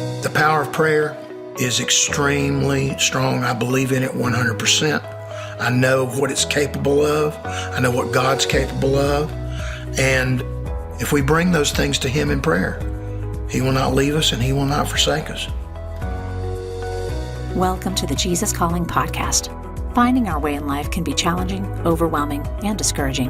The power of prayer is extremely strong. I believe in it 100%. I know what it's capable of. I know what God's capable of. And if we bring those things to Him in prayer, He will not leave us and He will not forsake us. Welcome to the Jesus Calling Podcast. Finding our way in life can be challenging, overwhelming, and discouraging.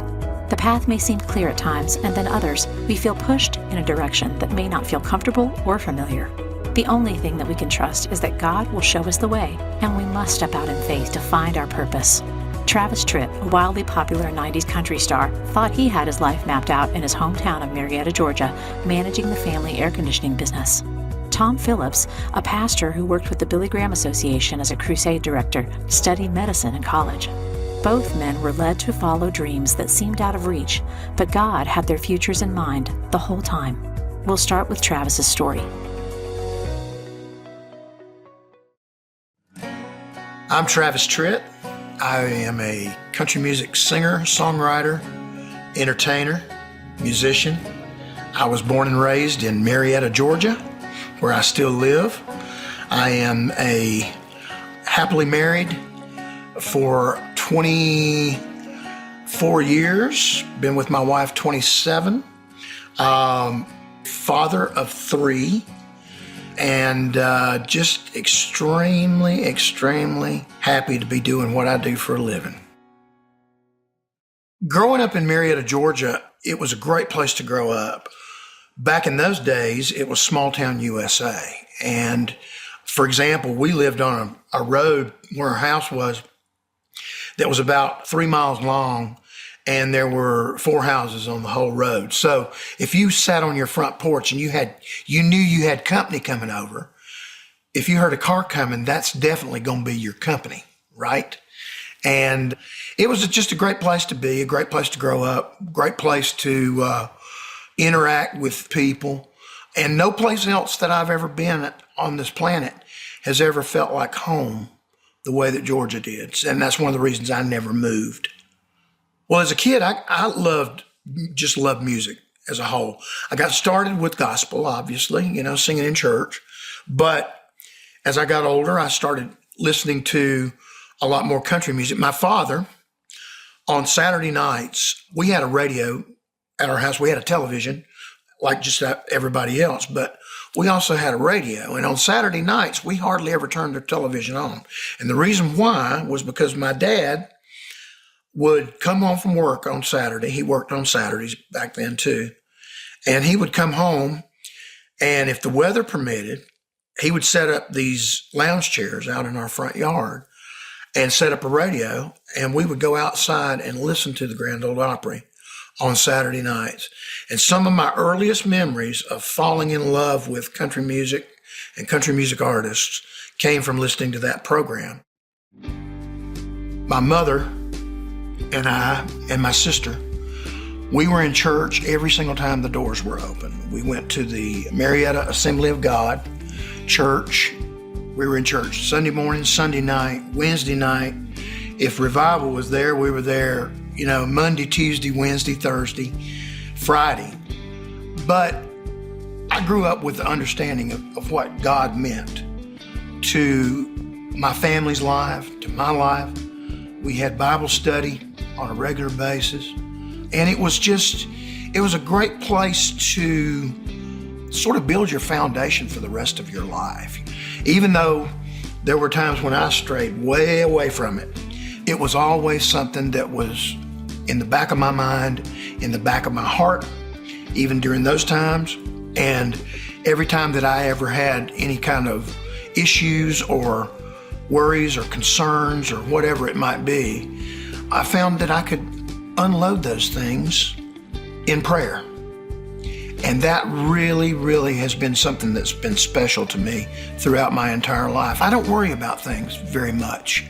The path may seem clear at times, and then others, we feel pushed in a direction that may not feel comfortable or familiar. The only thing that we can trust is that God will show us the way, and we must step out in faith to find our purpose. Travis Tritt, a wildly popular 90s country star, thought he had his life mapped out in his hometown of Marietta, Georgia, managing the family air conditioning business. Tom Phillips, a pastor who worked with the Billy Graham Association as a crusade director, studied medicine in college. Both men were led to follow dreams that seemed out of reach, but God had their futures in mind the whole time. We'll start with Travis's story. I'm Travis Tritt. I am a country music singer, songwriter, entertainer, musician. I was born and raised in Marietta, Georgia, where I still live. I am happily married for 24 years, been with my wife 27, father of 3, and just extremely, extremely happy to be doing what I do for a living. Growing up in Marietta, Georgia, it was a great place to grow up. Back in those days, it was small town USA. And for example, we lived on a road where our house was that was about 3 miles long, and there were 4 houses on the whole road. So if you sat on your front porch and you knew you had company coming over, if you heard a car coming, that's definitely going to be your company, right? And it was just a great place to be, a great place to grow up, great place to interact with people. And no place else that I've ever been on this planet has ever felt like home the way that Georgia did. And that's one of the reasons I never moved. Well, as a kid, I loved music as a whole. I got started with gospel, obviously, singing in church. But as I got older, I started listening to a lot more country music. My father, on Saturday nights, we had a radio at our house. We had a television like just everybody else, but we also had a radio. And on Saturday nights, we hardly ever turned the television on. And the reason why was because my dad would come home from work on Saturday. He worked on Saturdays back then too. And he would come home, and if the weather permitted, he would set up these lounge chairs out in our front yard and set up a radio, and we would go outside and listen to the Grand Ole Opry on Saturday nights. And some of my earliest memories of falling in love with country music and country music artists came from listening to that program. My mother and I and my sister, we were in church every single time the doors were open. We went to the Marietta Assembly of God church. We were in church Sunday morning, Sunday night, Wednesday night. If revival was there, we were there, Monday, Tuesday, Wednesday, Thursday, Friday. But I grew up with the understanding of what God meant to my family's life, to my life. We had Bible study on a regular basis. And it was a great place to sort of build your foundation for the rest of your life. Even though there were times when I strayed way away from it, it was always something that was in the back of my mind, in the back of my heart, even during those times. And every time that I ever had any kind of issues or worries or concerns or whatever it might be, I found that I could unload those things in prayer. And that really, really has been something that's been special to me throughout my entire life. I don't worry about things very much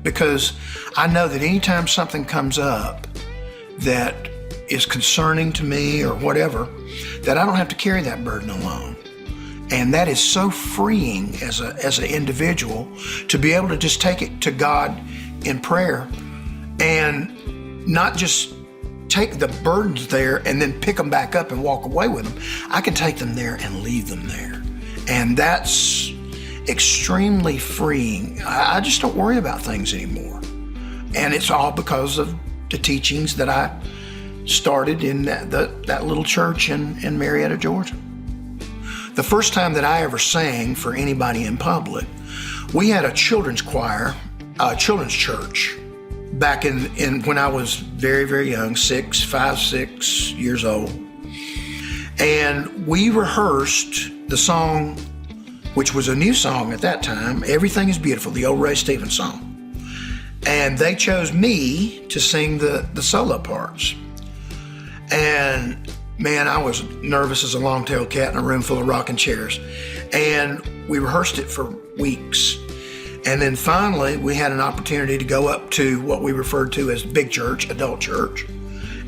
because I know that anytime something comes up that is concerning to me or whatever, that I don't have to carry that burden alone. And that is so freeing as an individual to be able to just take it to God in prayer and not just take the burdens there and then pick them back up and walk away with them. I can take them there and leave them there And that's extremely freeing. I just don't worry about things anymore. And it's all because of the teachings that I started in that little church in Marietta, Georgia. The first time that I ever sang for anybody in public, we had a children's choir, a children's church, back in when I was very, very young, 5, 6 years old. And we rehearsed the song, which was a new song at that time, Everything is Beautiful, the old Ray Stevens song. And they chose me to sing the solo parts. And man, I was nervous as a long-tailed cat in a room full of rocking chairs. And we rehearsed it for weeks. And then finally, we had an opportunity to go up to what we referred to as big church, adult church,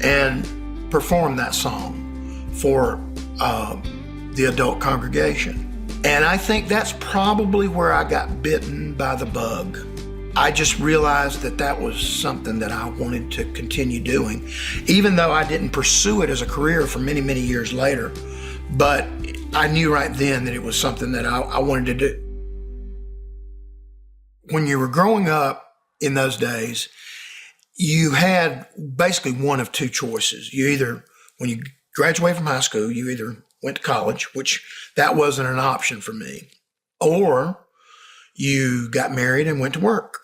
and perform that song for the adult congregation. And I think that's probably where I got bitten by the bug. I just realized that was something that I wanted to continue doing, even though I didn't pursue it as a career for many, many years later. But I knew right then that it was something that I wanted to do. When you were growing up in those days, you had basically one of two choices. When you graduated from high school, you either went to college, which that wasn't an option for me, or you got married and went to work.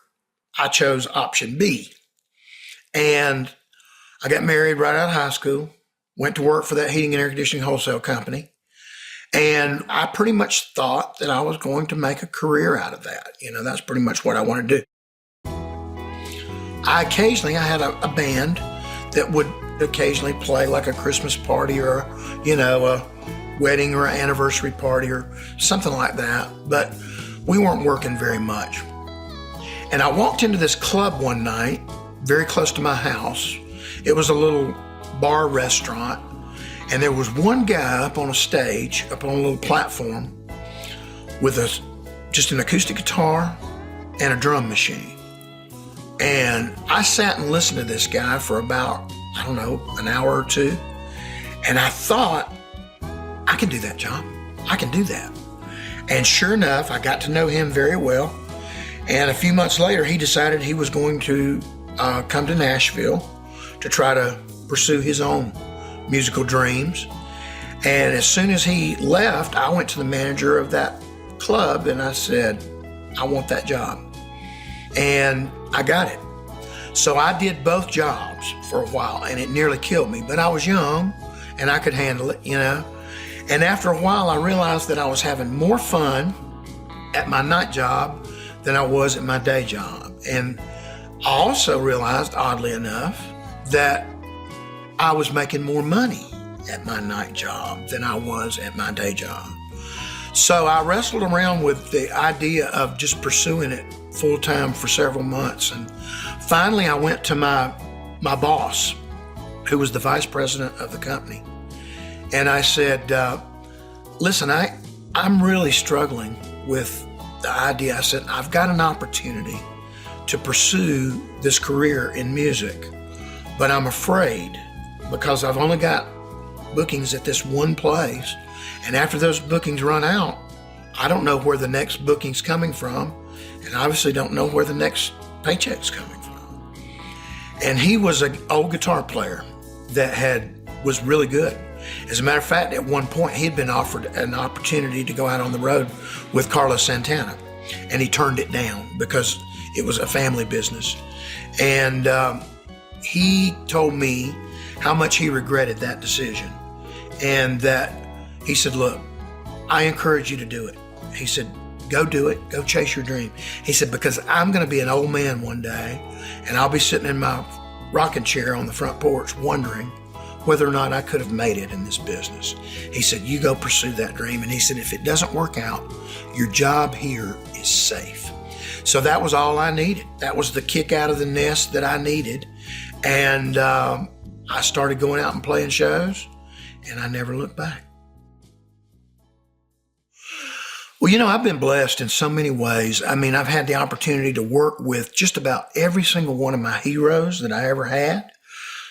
I chose option B. And I got married right out of high school, went to work for that heating and air conditioning wholesale company. And I pretty much thought that I was going to make a career out of that. That's pretty much what I wanted to do. I had a band that would occasionally play like a Christmas party or, a wedding or an anniversary party or something like that. But we weren't working very much. And I walked into this club one night, very close to my house. It was a little bar restaurant. And there was one guy up on a stage, up on a little platform with just an acoustic guitar and a drum machine. And I sat and listened to this guy for about, an hour or two. And I thought, I can do that job. I can do that. And sure enough, I got to know him very well. And a few months later, he decided he was going to come to Nashville to try to pursue his own musical dreams. And as soon as he left, I went to the manager of that club and I said, I want that job. And I got it. So I did both jobs for a while and it nearly killed me, but I was young and I could handle it, And after a while, I realized that I was having more fun at my night job than I was at my day job. And I also realized, oddly enough, that I was making more money at my night job than I was at my day job. So I wrestled around with the idea of just pursuing it full time for several months. And finally I went to my boss, who was the vice president of the company. And I said, listen, I'm really struggling with the idea. I said, I've got an opportunity to pursue this career in music, but I'm afraid because I've only got bookings at this one place. And after those bookings run out, I don't know where the next booking's coming from. And obviously don't know where the next paycheck's coming from. And he was an old guitar player that was really good. As a matter of fact, at one point, he'd been offered an opportunity to go out on the road with Carlos Santana, and he turned it down because it was a family business. And he told me how much he regretted that decision, and that he said, look, I encourage you to do it. He said, go do it, go chase your dream. He said, because I'm going to be an old man one day, and I'll be sitting in my rocking chair on the front porch wondering whether or not I could have made it in this business. He said, you go pursue that dream. And he said, if it doesn't work out, your job here is safe. So that was all I needed. That was the kick out of the nest that I needed. And I started going out and playing shows, and I never looked back. Well, I've been blessed in so many ways. I mean, I've had the opportunity to work with just about every single one of my heroes that I ever had.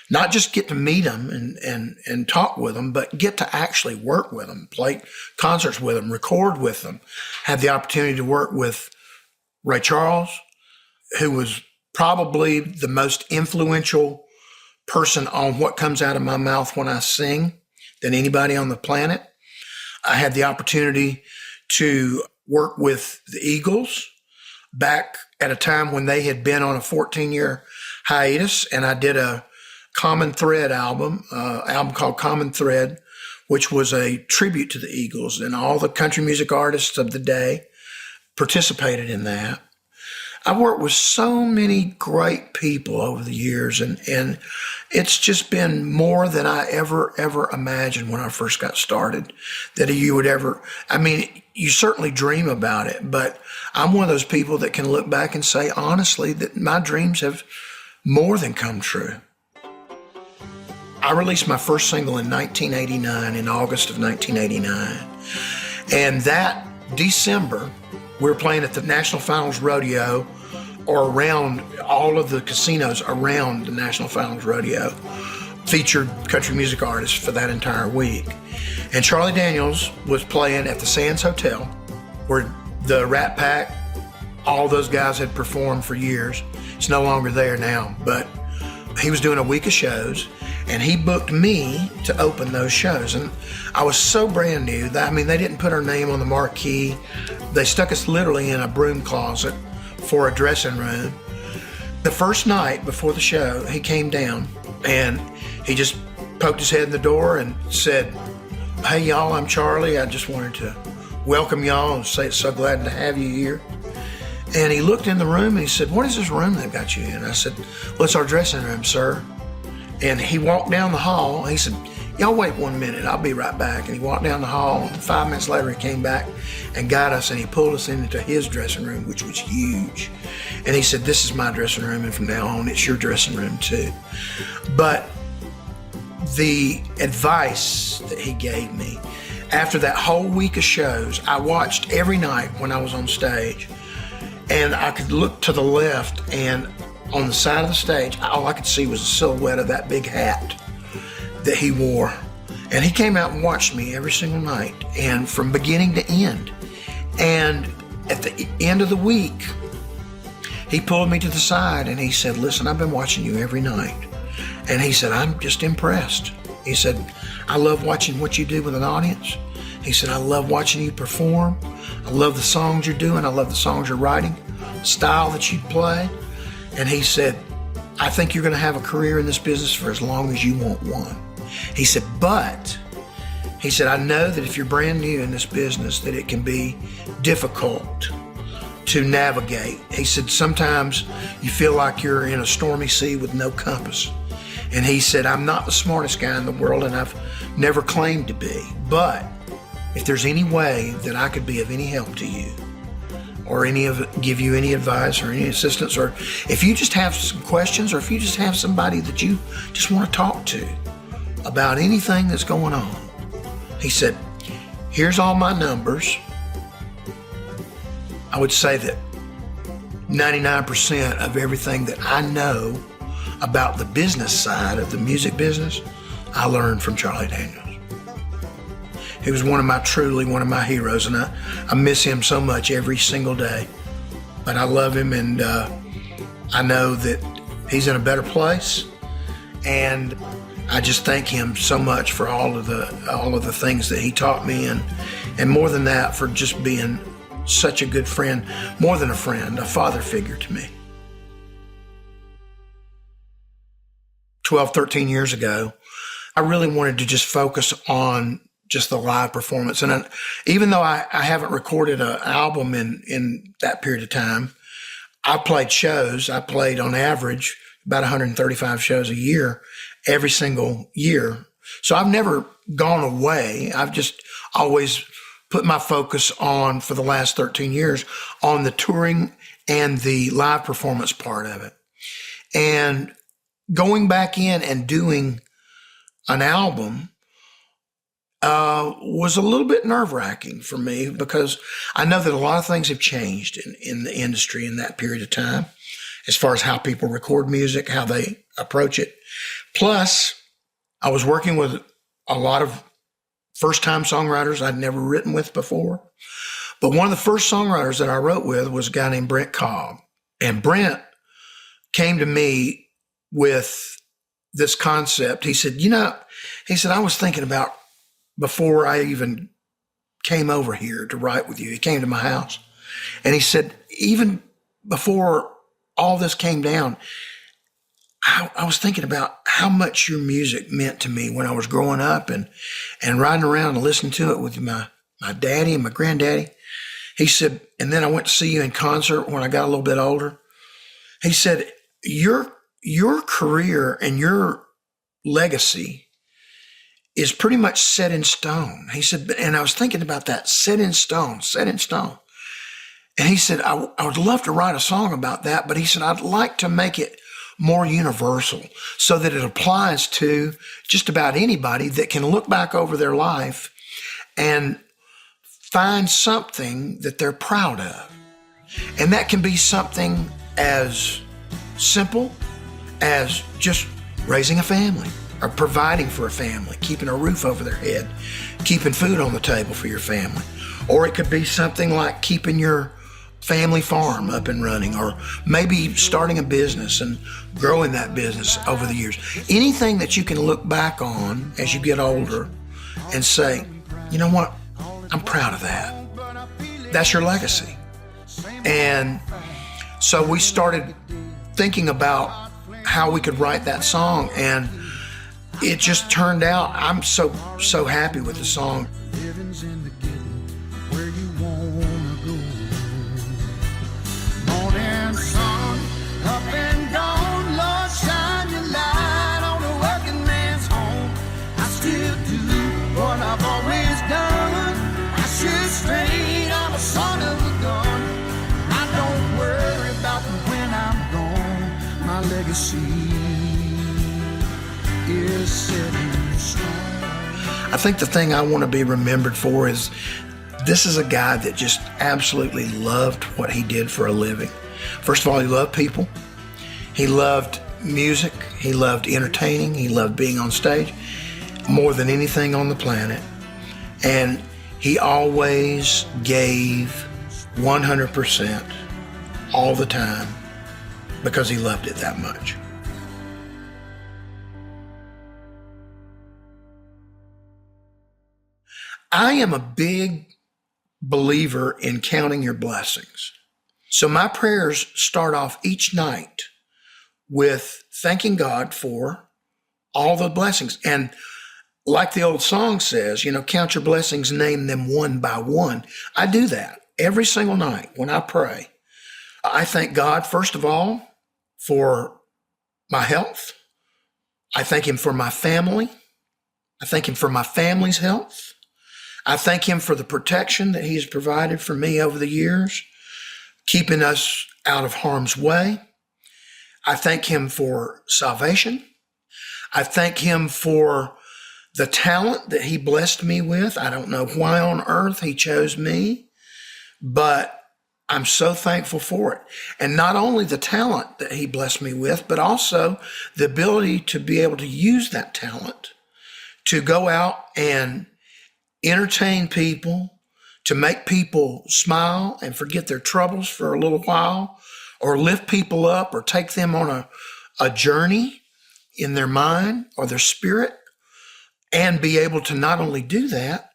not just get to meet them and talk with them, but get to actually work with them, play concerts with them, record with them. Had the opportunity to work with Ray Charles, who was probably the most influential person on what comes out of my mouth when I sing than anybody on the planet. I had the opportunity to work with the Eagles back at a time when they had been on a 14-year hiatus, and I did a Common Thread album called Common Thread, which was a tribute to the Eagles, and all the country music artists of the day participated in that. I've worked with so many great people over the years, and it's just been more than I ever imagined when I first got started, that you would ever, I mean, you certainly dream about it, but I'm one of those people that can look back and say, honestly, that my dreams have more than come true. I released my first single in 1989, in August of 1989. And that December, we were playing at the National Finals Rodeo, or around all of the casinos around the National Finals Rodeo, featured country music artists for that entire week. And Charlie Daniels was playing at the Sands Hotel, where the Rat Pack, all those guys had performed for years. It's no longer there now, but he was doing a week of shows, and he booked me to open those shows. And I was so brand new that, I mean, they didn't put our name on the marquee. They stuck us literally in a broom closet for a dressing room. The first night before the show, he came down and he just poked his head in the door and said, "Hey y'all, I'm Charlie. I just wanted to welcome y'all and say it's so glad to have you here." And he looked in the room and he said, "What is this room they've got you in?" I said, "Well, it's our dressing room, sir." And he walked down the hall and he said, "Y'all wait 1 minute, I'll be right back." And he walked down the hall, and 5 minutes later he came back and got us, and he pulled us into his dressing room, which was huge. And he said, "This is my dressing room, and from now on it's your dressing room too." But the advice that he gave me after that whole week of shows, I watched every night when I was on stage, and I could look to the left, and on the side of the stage, all I could see was a silhouette of that big hat that he wore. And he came out and watched me every single night, and from beginning to end. And at the end of the week, he pulled me to the side and he said, "Listen, I've been watching you every night." And he said, "I'm just impressed." He said, "I love watching what you do with an audience." He said, "I love watching you perform. I love the songs you're doing. I love the songs you're writing, the style that you play." And he said, "I think you're going to have a career in this business for as long as you want one." He said, "But," he said, "I know that if you're brand new in this business, that it can be difficult to navigate." He said, "Sometimes you feel like you're in a stormy sea with no compass." And he said, "I'm not the smartest guy in the world, and I've never claimed to be. But if there's any way that I could be of any help to you, or give you any advice or any assistance, or if you just have some questions, or if you just have somebody that you just want to talk to about anything that's going on," he said, "Here's all my numbers." I would say that 99% of everything that I know about the business side of the music business, I learned from Charlie Daniels. He was truly one of my heroes, and I miss him so much every single day. But I love him, and I know that he's in a better place, and I just thank him so much for all of the things that he taught me, and more than that, for just being such a good friend, more than a friend, a father figure to me. 12, 13 years ago, I really wanted to just focus on just the live performance. And even though I haven't recorded an album in that period of time, I played shows. I played on average about 135 shows a year, every single year. So I've never gone away. I've just always put my focus on, for the last 13 years, on the touring and the live performance part of it. And going back in and doing an album was a little bit nerve-wracking for me, because I know that a lot of things have changed in the industry in that period of time, as far as how people record music, how they approach it. Plus, I was working with a lot of first-time songwriters I'd never written with before. But one of the first songwriters that I wrote with was a guy named Brent Cobb. And Brent came to me with this concept. He said, I was thinking about, before I even came over here to write with you, he came to my house. And he said, even before all this came down, I was thinking about how much your music meant to me when I was growing up and riding around and listening to it with my daddy and my granddaddy. He said, and then I went to see you in concert when I got a little bit older. He said, your career and your legacy is pretty much set in stone. He said, and I was thinking about that, set in stone. And he said, I would love to write a song about that, but he said, I'd like to make it more universal so that it applies to just about anybody that can look back over their life and find something that they're proud of. And that can be something as simple as just raising a family or providing for a family, keeping a roof over their head, keeping food on the table for your family. Or it could be something like keeping your family farm up and running, or maybe starting a business and growing that business over the years. Anything that you can look back on as you get older and say, you know what, I'm proud of that. That's your legacy. And so we started thinking about how we could write that song, and it just turned out, I'm so happy with the song. I think the thing I want to be remembered for is this is a guy that just absolutely loved what he did for a living. First of all, he loved people. He loved music. He loved entertaining. He loved being on stage more than anything on the planet. And he always gave 100% all the time because he loved it that much. I am a big believer in counting your blessings. So my prayers start off each night with thanking God for all the blessings. And like the old song says, count your blessings, name them one by one. I do that every single night when I pray. I thank God, first of all, for my health. I thank him for my family. I thank him for my family's health. I thank him for the protection that he's provided for me over the years, keeping us out of harm's way. I thank him for salvation. I thank him for the talent that he blessed me with. I don't know why on earth he chose me, but I'm so thankful for it. And not only the talent that he blessed me with, but also the ability to be able to use that talent to go out and entertain people, to make people smile and forget their troubles for a little while, or lift people up or take them on a journey in their mind or their spirit, and be able to not only do that,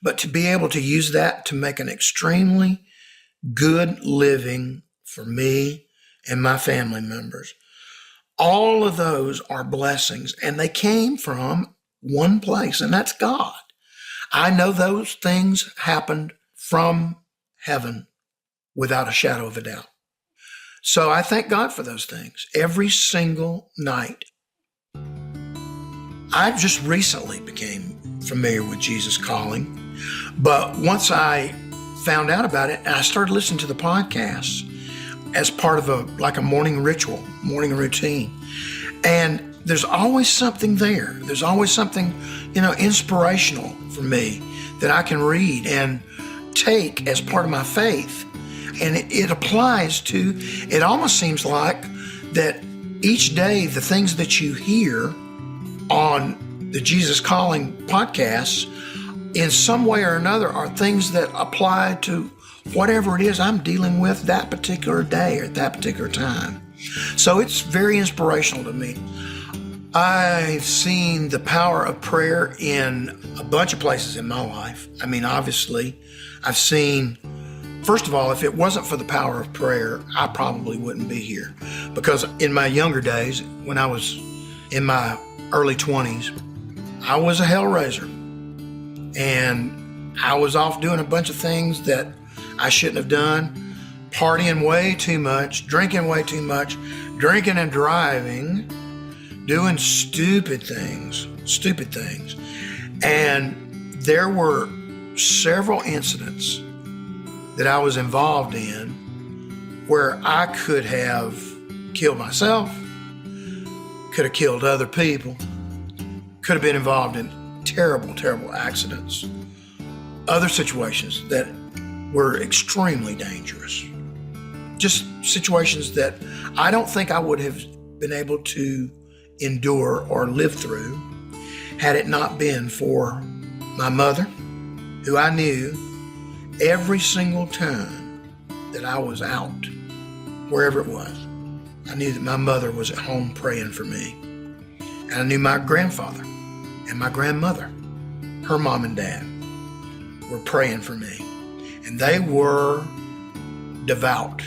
but to be able to use that to make an extremely good living for me and my family members. All of those are blessings, and they came from one place, and that's God. I know those things happened from heaven without a shadow of a doubt. So I thank God for those things every single night. I just recently became familiar with Jesus Calling, but once I found out about it, and I started listening to the podcasts as part of a morning ritual, morning routine. And there's always something there. There's always something, inspirational for me that I can read and take as part of my faith. And it applies to, it almost seems like that each day, the things that you hear on the Jesus Calling podcasts, in some way or another, are things that apply to whatever it is I'm dealing with that particular day or at that particular time. So it's very inspirational to me. I've seen the power of prayer in a bunch of places in my life. I mean, obviously, I've seen, first of all, if it wasn't for the power of prayer, I probably wouldn't be here. Because in my younger days, when I was in my early 20s, I was a hellraiser. And I was off doing a bunch of things that I shouldn't have done, partying way too much, drinking way too much, drinking and driving, doing stupid things. And there were several incidents that I was involved in where I could have killed myself, could have killed other people, could have been involved in terrible accidents, other situations that were extremely dangerous. Just situations that I don't think I would have been able to endure or live through had it not been for my mother, who I knew every single time that I was out, wherever it was. I knew that my mother was at home praying for me. And I knew my grandfather and my grandmother, her mom and dad, were praying for me. And they were devout.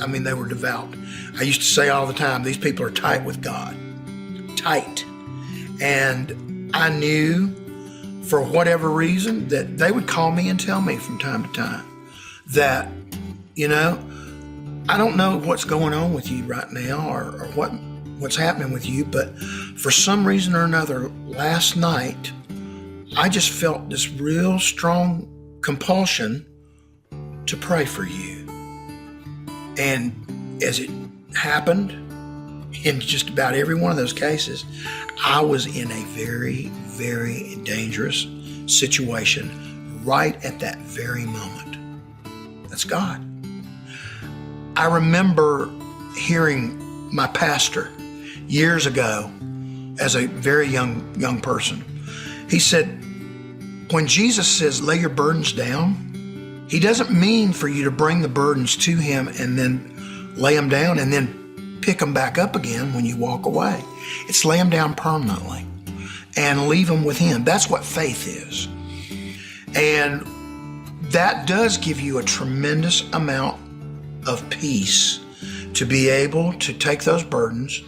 I mean, they were devout. I used to say all the time, these people are tight with God. Tight. And I knew, for whatever reason, that they would call me and tell me from time to time that, I don't know what's going on with you right now or what's happening with you, but for some reason or another, last night, I just felt this real strong compulsion to pray for you. And as it happened, in just about every one of those cases, I was in a very, very dangerous situation right at that very moment. That's God. I remember hearing my pastor years ago as a very young person. He said, when Jesus says, lay your burdens down, he doesn't mean for you to bring the burdens to him and then lay them down and then pick them back up again when you walk away. It's lay them down permanently and leave them with him. That's what faith is. And that does give you a tremendous amount of peace to be able to take those burdens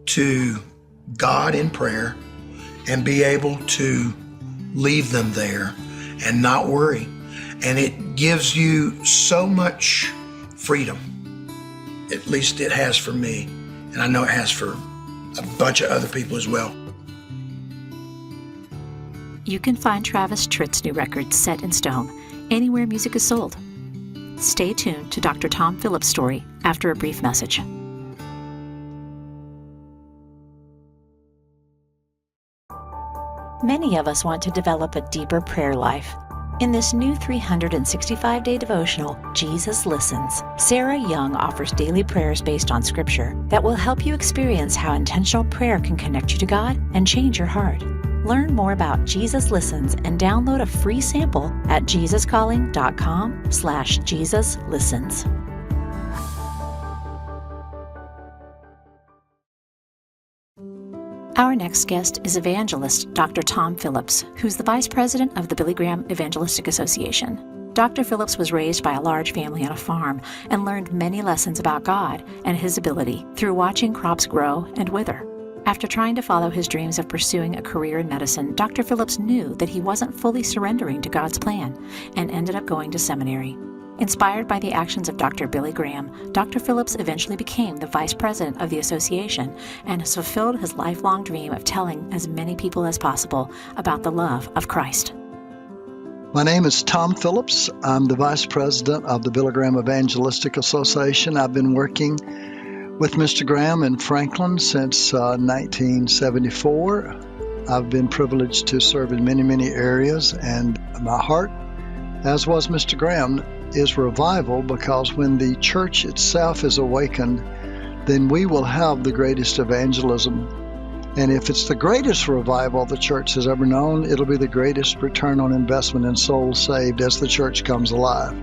to God in prayer and be able to leave them there and not worry. And it gives you so much freedom. At least it has for me. And I know it has for a bunch of other people as well. You can find Travis Tritt's new record, Set in Stone, anywhere music is sold. Stay tuned to Dr. Tom Phillips' story after a brief message. Many of us want to develop a deeper prayer life. In this new 365-day devotional, Jesus Listens, Sarah Young offers daily prayers based on Scripture that will help you experience how intentional prayer can connect you to God and change your heart. Learn more about Jesus Listens and download a free sample at jesuscalling.com/JesusListens. Our next guest is evangelist Dr. Tom Phillips, who's the vice president of the Billy Graham Evangelistic Association. Dr. Phillips was raised by a large family on a farm and learned many lessons about God and his ability through watching crops grow and wither. After trying to follow his dreams of pursuing a career in medicine, Dr. Phillips knew that he wasn't fully surrendering to God's plan and ended up going to seminary. Inspired by the actions of Dr. Billy Graham, Dr. Phillips eventually became the vice president of the association and has fulfilled his lifelong dream of telling as many people as possible about the love of Christ. My name is Tom Phillips. I'm the vice president of the Billy Graham Evangelistic Association. I've been working with Mr. Graham in Franklin since 1974. I've been privileged to serve in many areas, and my heart, as was Mr. Graham, is revival, because when the church itself is awakened, then we will have the greatest evangelism And if it's the greatest revival the church has ever known, it'll be the greatest return on investment in souls saved as the church comes alive.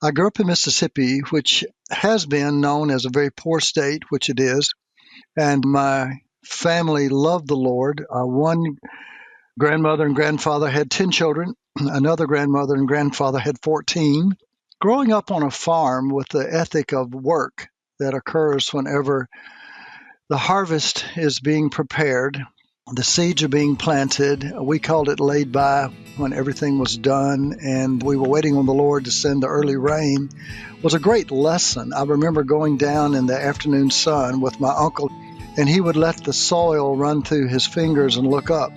I grew up in Mississippi, which has been known as a very poor state, which it is. And my family loved the Lord. One grandmother and grandfather had 10 children. Another grandmother and grandfather had 14. Growing up on a farm with the ethic of work that occurs whenever the harvest is being prepared, the seeds are being planted. We called it laid by when everything was done, and we were waiting on the Lord to send the early rain, was a great lesson. I remember going down in the afternoon sun with my uncle, and he would let the soil run through his fingers and look up.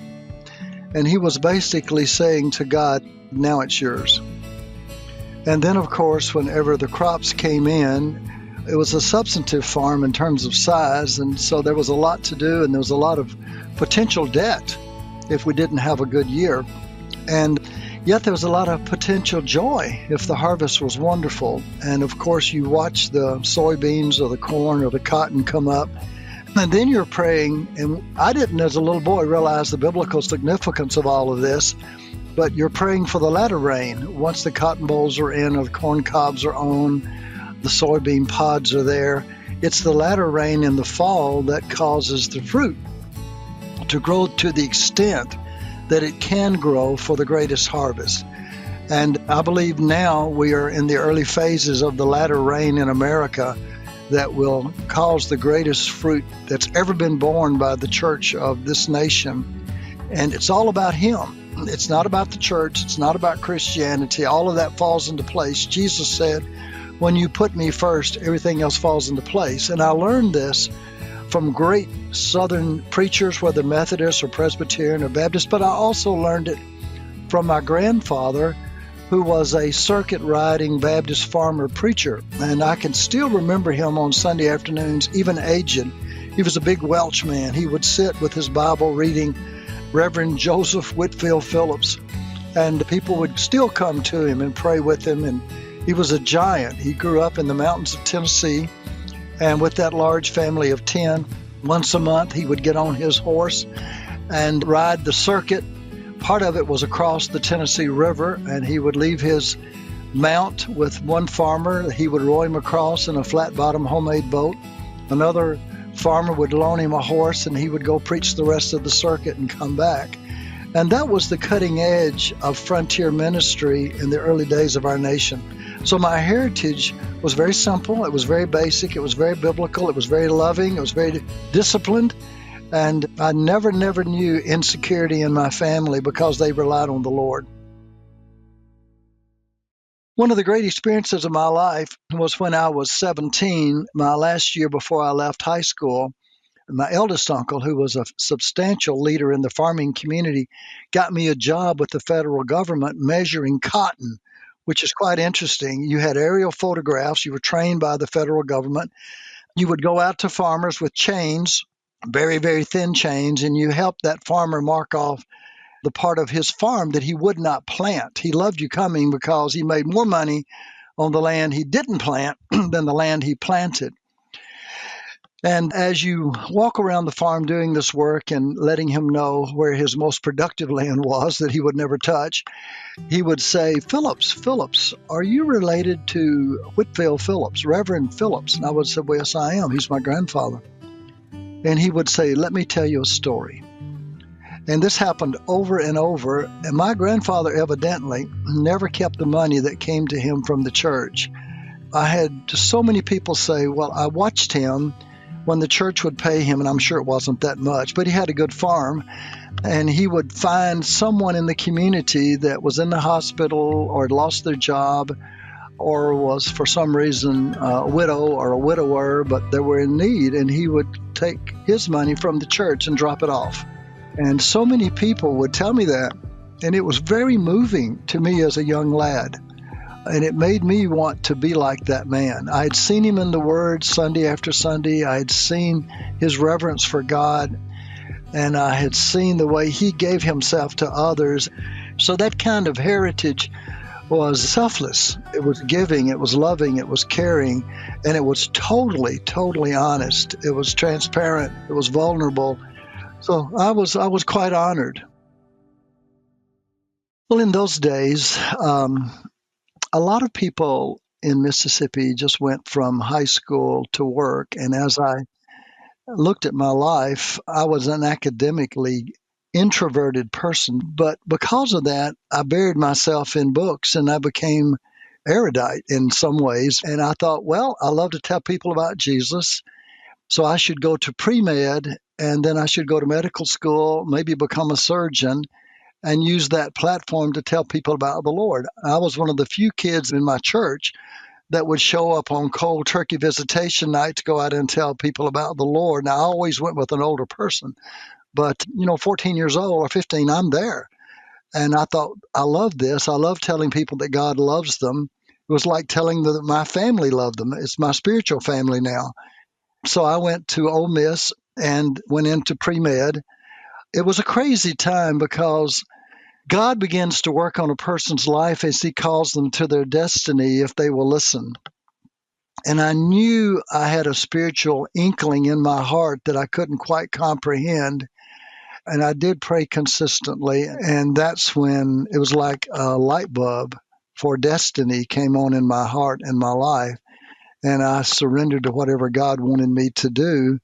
And he was basically saying to God, now it's yours. And then, of course, whenever the crops came in, it was a substantive farm in terms of size, and so there was a lot to do, and there was a lot of potential debt if we didn't have a good year. And yet there was a lot of potential joy if the harvest was wonderful. And of course, you watch the soybeans or the corn or the cotton come up, and then you're praying. And I didn't, as a little boy, realize the biblical significance of all of this, but you're praying for the latter rain. Once the cotton bolls are in or the corn cobs are on, the soybean pods are there. It's the latter rain in the fall that causes the fruit to grow to the extent that it can grow for the greatest harvest. And I believe now we are in the early phases of the latter rain in America that will cause the greatest fruit that's ever been born by the church of this nation. And it's all about Him. It's not about the church. It's not about Christianity. All of that falls into place. Jesus said, when you put me first, everything else falls into place. And I learned this from great Southern preachers, whether Methodist or Presbyterian or Baptist, but I also learned it from my grandfather, who was a circuit-riding Baptist farmer preacher. And I can still remember him on Sunday afternoons, even aged. He was a big Welsh man. He would sit with his Bible reading Reverend Joseph Whitfield Phillips, and people would still come to him and pray with him. And he was a giant. He grew up in the mountains of Tennessee, and with that large family of 10, once a month he would get on his horse and ride the circuit. Part of it was across the Tennessee River, and he would leave his mount with one farmer. He would row him across in a flat-bottom homemade boat. Another farmer would loan him a horse, and he would go preach the rest of the circuit and come back. And that was the cutting edge of frontier ministry in the early days of our nation. So my heritage was very simple. It was very basic. It was very biblical. It was very loving. It was very disciplined. And I never knew insecurity in my family because they relied on the Lord. One of the great experiences of my life was when I was 17, my last year before I left high school. My eldest uncle, who was a substantial leader in the farming community, got me a job with the federal government measuring cotton, which is quite interesting. You had aerial photographs. You were trained by the federal government. You would go out to farmers with chains, very, very thin chains, and you helped that farmer mark off the part of his farm that he would not plant. He loved you coming because he made more money on the land he didn't plant than the land he planted. And as you walk around the farm doing this work and letting him know where his most productive land was that he would never touch, he would say, Phillips, are you related to Whitfield Phillips, Reverend Phillips? And I would say, well, yes, I am. He's my grandfather. And he would say, let me tell you a story. And this happened over and over. And my grandfather evidently never kept the money that came to him from the church. I had just so many people say, well, I watched him when the church would pay him, and I'm sure it wasn't that much, but he had a good farm, and he would find someone in the community that was in the hospital or had lost their job or was for some reason a widow or a widower, but they were in need, and he would take his money from the church and drop it off. And so many people would tell me that, and it was very moving to me as a young lad. And it made me want to be like that man. I had seen him in the Word Sunday after Sunday. I had seen his reverence for God, and I had seen the way he gave himself to others. So that kind of heritage was selfless. It was giving, it was loving, it was caring, and it was totally, totally honest. It was transparent, it was vulnerable. So I was quite honored. Well, in those days, a lot of people in Mississippi just went from high school to work. And as I looked at my life, I was an academically introverted person. But because of that, I buried myself in books and I became erudite in some ways. And I thought, well, I love to tell people about Jesus. So I should go to pre-med and then I should go to medical school, maybe become a surgeon, and use that platform to tell people about the Lord. I was one of the few kids in my church that would show up on cold turkey visitation night to go out and tell people about the Lord. Now, I always went with an older person, but, 14 years old or 15, I'm there. And I thought, I love this. I love telling people that God loves them. It was like telling them that my family loved them. It's my spiritual family now. So I went to Ole Miss and went into pre-med. It was a crazy time because God begins to work on a person's life as he calls them to their destiny if they will listen. And I knew I had a spiritual inkling in my heart that I couldn't quite comprehend. And I did pray consistently. And that's when it was like a light bulb for destiny came on in my heart and my life. And I surrendered to whatever God wanted me to do.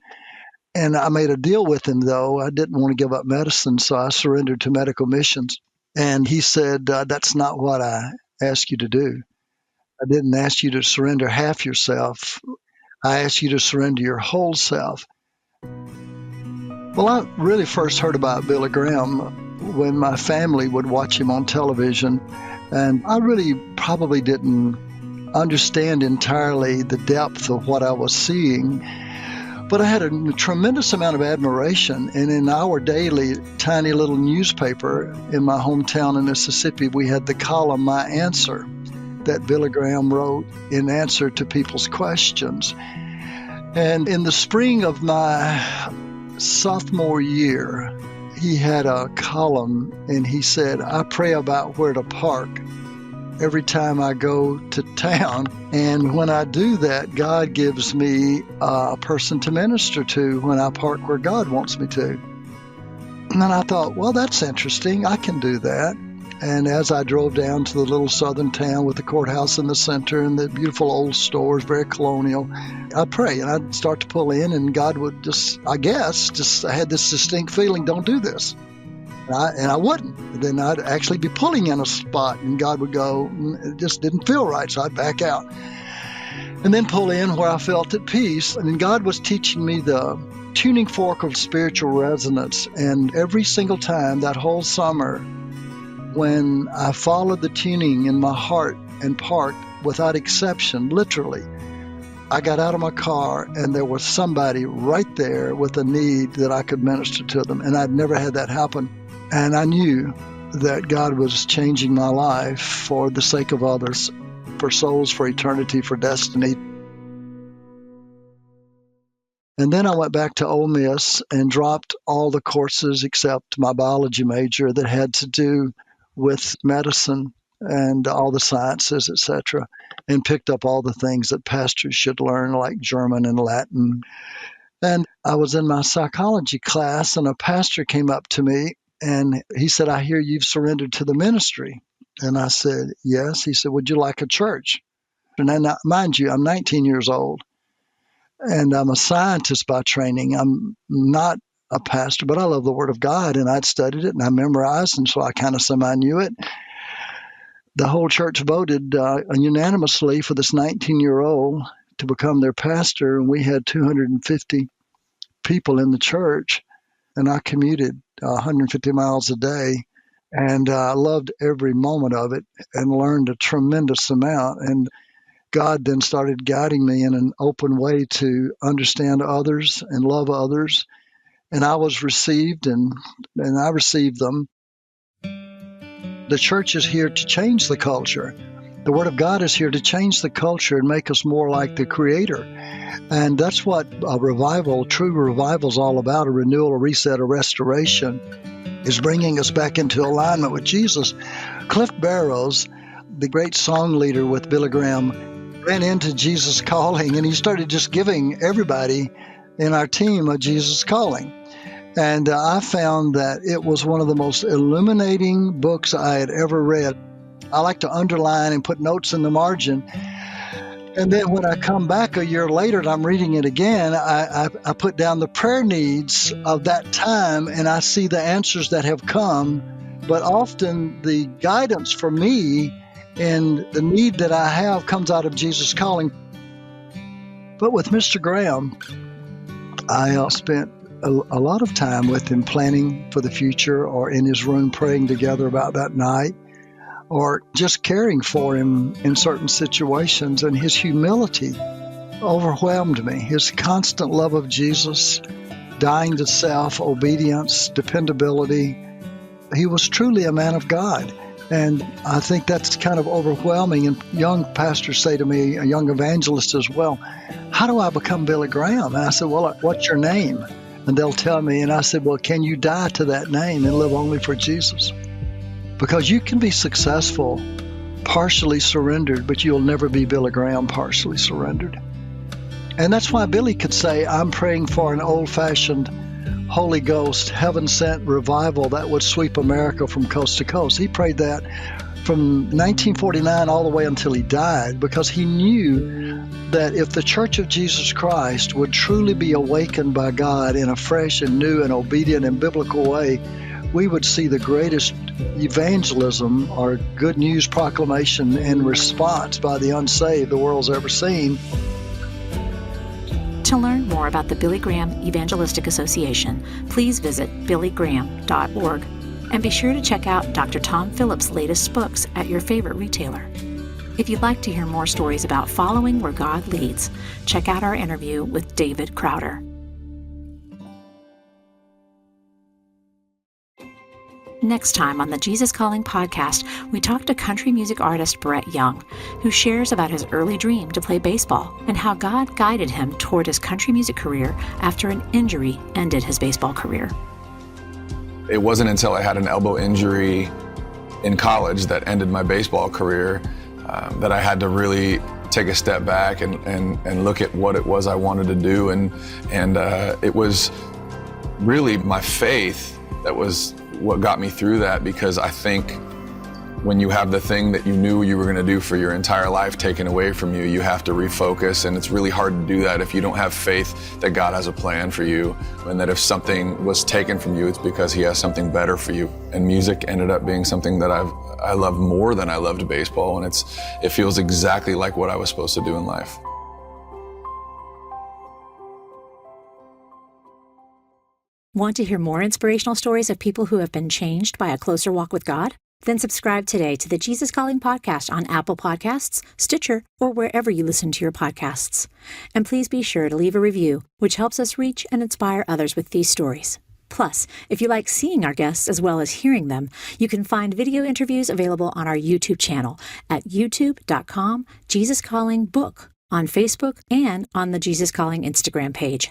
And I made a deal with him, though. I didn't want to give up medicine, so I surrendered to medical missions. And he said, that's not what I asked you to do. I didn't ask you to surrender half yourself. I asked you to surrender your whole self. Well, I really first heard about Billy Graham when my family would watch him on television. And I really probably didn't understand entirely the depth of what I was seeing. But I had a tremendous amount of admiration. And in our daily, tiny little newspaper in my hometown in Mississippi, we had the column, My Answer, that Billy Graham wrote in answer to people's questions. And in the spring of my sophomore year, he had a column and he said, I pray about where to park every time I go to town. And when I do that, God gives me a person to minister to when I park where God wants me to. And then I thought, well, that's interesting. I can do that. And as I drove down to the little southern town with the courthouse in the center and the beautiful old stores, very colonial, I'd pray and I'd start to pull in and God would I had this distinct feeling, don't do this. And I wouldn't. Then I'd actually be pulling in a spot and God would go, it just didn't feel right. So I'd back out and then pull in where I felt at peace. And God was teaching me the tuning fork of spiritual resonance. And every single time that whole summer, when I followed the tuning in my heart and parked without exception, literally, I got out of my car and there was somebody right there with a need that I could minister to them. And I'd never had that happen. And I knew that God was changing my life for the sake of others, for souls, for eternity, for destiny. And then I went back to Ole Miss and dropped all the courses except my biology major that had to do with medicine and all the sciences, etc., and picked up all the things that pastors should learn, like German and Latin. And I was in my psychology class, and a pastor came up to me, and he said, I hear you've surrendered to the ministry. And I said, yes. He said, would you like a church? And then, mind you, I'm 19 years old, and I'm a scientist by training. I'm not a pastor, but I love the Word of God, and I'd studied it, and I memorized, and so I kind of semi-knew it. The whole church voted unanimously for this 19-year-old to become their pastor, and we had 250 people in the church, and I commuted 150 miles a day, and I loved every moment of it and learned a tremendous amount. And God then started guiding me in an open way to understand others and love others, and I was received, and I received them. The church is here to change the culture. The Word of God is here to change the culture and make us more like the Creator. And that's what a revival, true revival, is all about, a renewal, a reset, a restoration, is bringing us back into alignment with Jesus. Cliff Barrows, the great song leader with Billy Graham, ran into Jesus Calling, and he started just giving everybody in our team a Jesus Calling. And I found that it was one of the most illuminating books I had ever read. I like to underline and put notes in the margin. And then when I come back a year later and I'm reading it again, I put down the prayer needs of that time, and I see the answers that have come. But often the guidance for me and the need that I have comes out of Jesus Calling. But with Mr. Graham, I spent a lot of time with him planning for the future, or in his room praying together about that night, or just caring for him in certain situations. And his humility overwhelmed me. His constant love of Jesus, dying to self, obedience, dependability. He was truly a man of God. And I think that's kind of overwhelming. And young pastors say to me, a young evangelist as well, how do I become Billy Graham? And I said, well, what's your name? And they'll tell me, and I said, well, can you die to that name and live only for Jesus? Because you can be successful partially surrendered, but you'll never be Billy Graham partially surrendered. And that's why Billy could say, I'm praying for an old-fashioned Holy Ghost, heaven-sent revival that would sweep America from coast to coast. He prayed that from 1949 all the way until he died, because he knew that if the Church of Jesus Christ would truly be awakened by God in a fresh and new and obedient and biblical way, we would see the greatest evangelism or good news proclamation and response by the unsaved the world's ever seen. To learn more about the Billy Graham Evangelistic Association, please visit billygraham.org, and be sure to check out Dr. Tom Phillips' latest books at your favorite retailer. If you'd like to hear more stories about following where God leads, check out our interview with David Crowder. Next time on the Jesus Calling podcast, we talk to country music artist Brett Young, who shares about his early dream to play baseball and how God guided him toward his country music career after an injury ended his baseball career. It wasn't until I had an elbow injury in college that ended my baseball career that I had to really take a step back and look at what it was I wanted to do. And it was really my faith that was what got me through that, because I think when you have the thing that you knew you were going to do for your entire life taken away from you, you have to refocus, and it's really hard to do that if you don't have faith that God has a plan for you, and that if something was taken from you, it's because He has something better for you. And music ended up being something that I love more than I loved baseball, and it feels exactly like what I was supposed to do in life. Want to hear more inspirational stories of people who have been changed by a closer walk with God? Then subscribe today to the Jesus Calling podcast on Apple Podcasts, Stitcher, or wherever you listen to your podcasts. And please be sure to leave a review, which helps us reach and inspire others with these stories. Plus, if you like seeing our guests as well as hearing them, you can find video interviews available on our YouTube channel at youtube.com/JesusCallingBook, on Facebook, and on the Jesus Calling Instagram page.